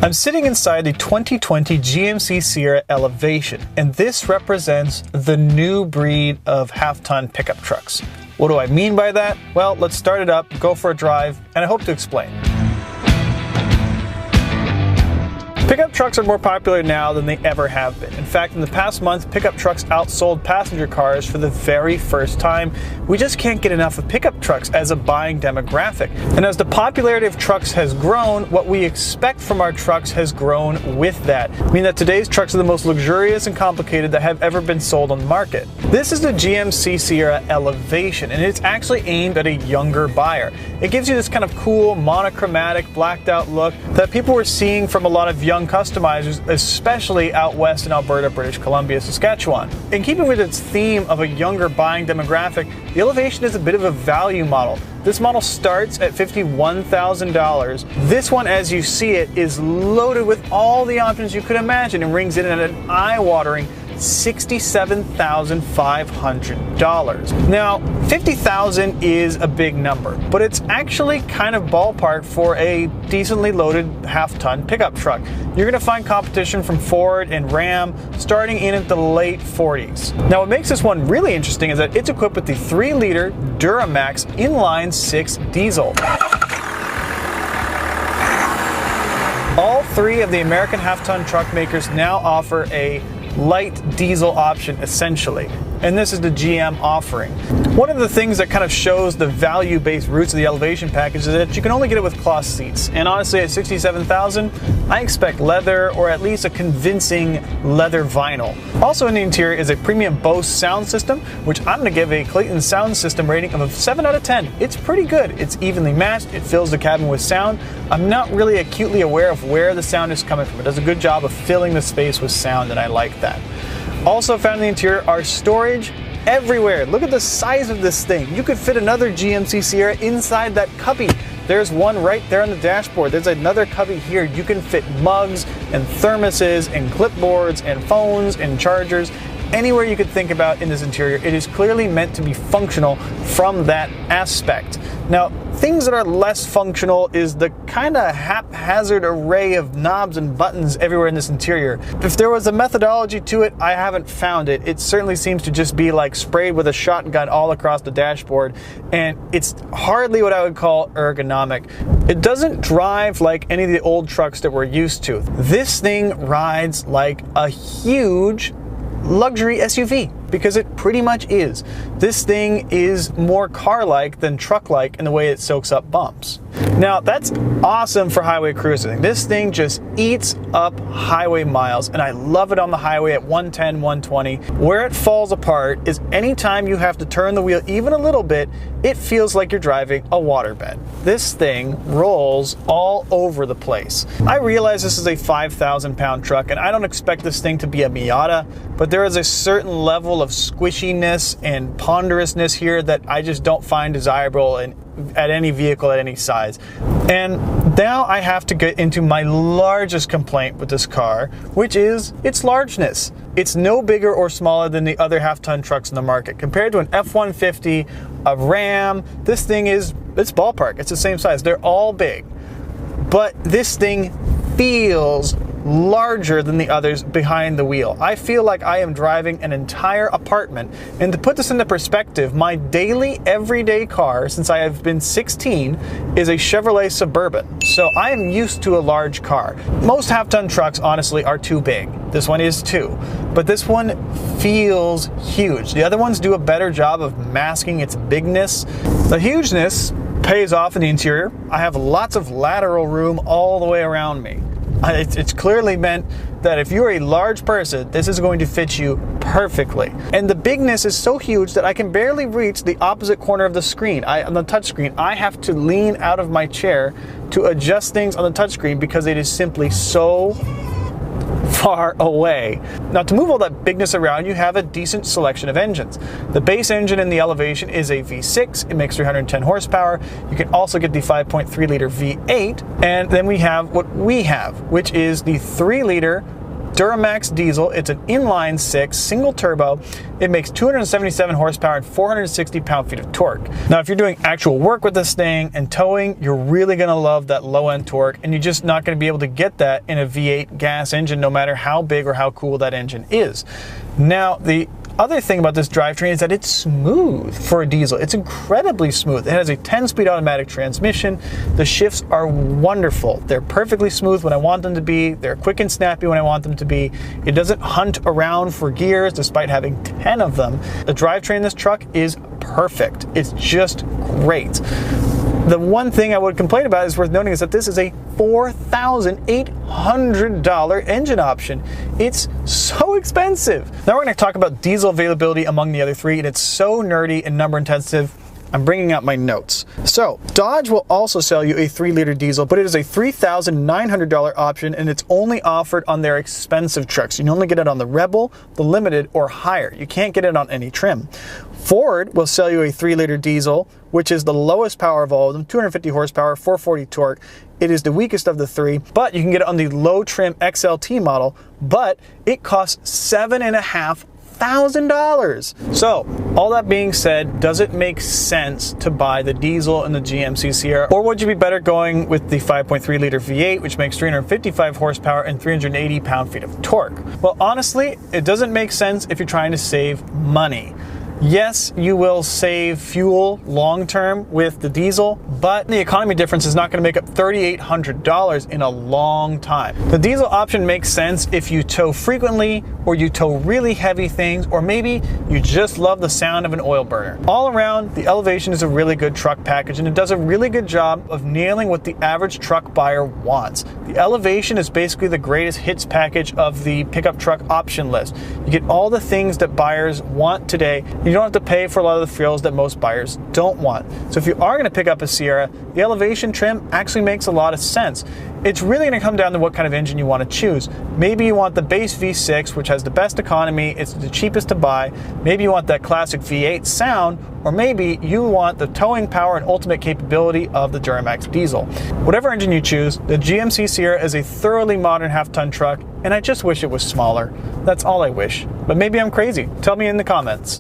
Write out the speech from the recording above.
I'm sitting inside the 2020 GMC Sierra Elevation, and this represents the new breed of half-ton pickup trucks. What do I mean by that? Well, let's start it up, go for a drive, and I hope to explain. Pickup trucks are more popular now than they ever have been. In fact, in the past month, pickup trucks outsold passenger cars for the very first time. We just can't get enough of pickup trucks as a buying demographic. And as the popularity of trucks has grown, what we expect from our trucks has grown with that. I mean that today's trucks are the most luxurious and complicated that have ever been sold on the market. This is the GMC Sierra Elevation, and it's actually aimed at a younger buyer. It gives you this kind of cool, monochromatic, blacked out look that people were seeing from a lot of young customizers, especially out west in Alberta, British Columbia, Saskatchewan. In keeping with its theme of a younger buying demographic, the Elevation is a bit of a value model. This model starts at $51,000. This one, as you see it, is loaded with all the options you could imagine and rings in at an eye-watering $67,500. Now, $50,000 is a big number, but it's actually kind of ballpark for a decently loaded half-ton pickup truck. You're going to find competition from Ford and Ram starting in at the late 40s. Now, what makes this one really interesting is that it's equipped with the 3-liter Duramax inline-6 diesel. All three of the American half-ton truck makers now offer a light diesel option, essentially, and this is the GM offering. One of the things that kind of shows the value-based roots of the Elevation package is that you can only get it with cloth seats, and honestly at $67,000 I expect leather, or at least a convincing leather vinyl. Also in the interior is a premium Bose sound system, which I'm going to give a Clayton sound system rating of a 7 out of 10. It's pretty good. It's evenly matched, it fills the cabin with sound. I'm not really acutely aware of where the sound is coming from. It does a good job of filling the space with sound, and I like that. Also found in the interior are storage everywhere. Look at the size of this thing. You could fit another GMC Sierra inside that cubby. There's one right there on the dashboard. There's another cubby here. You can fit mugs and thermoses and clipboards and phones and chargers. Anywhere you could think about in this interior. It is clearly meant to be functional from that aspect. Now, things that are less functional is the kind of haphazard array of knobs and buttons everywhere in this interior. If there was a methodology to it, I haven't found it. It certainly seems to just be like sprayed with a shotgun all across the dashboard, and it's hardly what I would call ergonomic. It doesn't drive like any of the old trucks that we're used to. This thing rides like a huge luxury SUV, because it pretty much is. This thing is more car-like than truck-like in the way it soaks up bumps. Now, that's awesome for highway cruising. This thing just eats up highway miles, and I love it on the highway at 110, 120. Where it falls apart is anytime you have to turn the wheel even a little bit, it feels like you're driving a waterbed. This thing rolls all over the place. I realize this is a 5,000-pound truck, and I don't expect this thing to be a Miata, but there is a certain level of squishiness and ponderousness here that I just don't find desirable at any vehicle at any size. And now I have to get into my largest complaint with this car, which is its largeness. It's no bigger or smaller than the other half-ton trucks in the market. Compared to an F-150, a Ram, this thing it's ballpark. It's the same size. They're all big. But this thing feels larger than the others behind the wheel. I feel like I am driving an entire apartment. And to put this into perspective, my daily, everyday car, since I have been 16, is a Chevrolet Suburban. So I am used to a large car. Most half-ton trucks, honestly, are too big. This one is too. But this one feels huge. The other ones do a better job of masking its bigness. The hugeness pays off in the interior. I have lots of lateral room all the way around me. It's clearly meant that if you're a large person, this is going to fit you perfectly. And the bigness is so huge that I can barely reach the opposite corner of the screen. On the touchscreen, I have to lean out of my chair to adjust things on the touchscreen because it is simply so far away. Now, to move all that bigness around, you have a decent selection of engines. The base engine in the Elevation is a V6. It makes 310 horsepower. You can also get the 5.3-liter V8. And then we have what we have, which is the 3-liter Duramax diesel. It's an inline 6 single turbo. It makes 277 horsepower and 460 pound-feet of torque. Now, if you're doing actual work with this thing and towing, you're really gonna love that low-end torque, and you're just not gonna be able to get that in a V8 gas engine, no matter how big or how cool that engine is. Now, the other thing about this drivetrain is that it's smooth for a diesel. It's incredibly smooth. It has a 10-speed automatic transmission. The shifts are wonderful. They're perfectly smooth when I want them to be. They're quick and snappy when I want them to be. It doesn't hunt around for gears despite having 10 of them. The drivetrain in this truck is perfect. It's just great. The one thing I would complain about is worth noting is that this is a $4,800 engine option. It's so expensive. Now we're going to talk about diesel availability among the other three, and it's so nerdy and number intensive. I'm bringing out my notes. So, Dodge will also sell you a 3-liter diesel, but it is a $3,900 option, and it's only offered on their expensive trucks. You can only get it on the Rebel, the Limited, or higher. You can't get it on any trim. Ford will sell you a 3-liter diesel, which is the lowest power of all of them, 250 horsepower, 440 torque. It is the weakest of the three, but you can get it on the low trim XLT model, but it costs $7,500. So, all that being said, does it make sense to buy the diesel in the GMC Sierra, or would you be better going with the 5.3 liter V8, which makes 355 horsepower and 380 pound-feet of torque? Well, honestly, it doesn't make sense if you're trying to save money. Yes, you will save fuel long-term with the diesel, but the economy difference is not going to make up $3,800 in a long time. The diesel option makes sense if you tow frequently, or you tow really heavy things, or maybe you just love the sound of an oil burner. All around, the Elevation is a really good truck package, and it does a really good job of nailing what the average truck buyer wants. The Elevation is basically the greatest hits package of the pickup truck option list. You get all the things that buyers want today. You don't have to pay for a lot of the frills that most buyers don't want. So if you are going to pick up a Sierra, the Elevation trim actually makes a lot of sense. It's really going to come down to what kind of engine you want to choose. Maybe you want the base V6, which has the best economy, it's the cheapest to buy. Maybe you want that classic V8 sound, or maybe you want the towing power and ultimate capability of the Duramax diesel. Whatever engine you choose, the GMC Sierra is a thoroughly modern half-ton truck, and I just wish it was smaller. That's all I wish. But maybe I'm crazy. Tell me in the comments.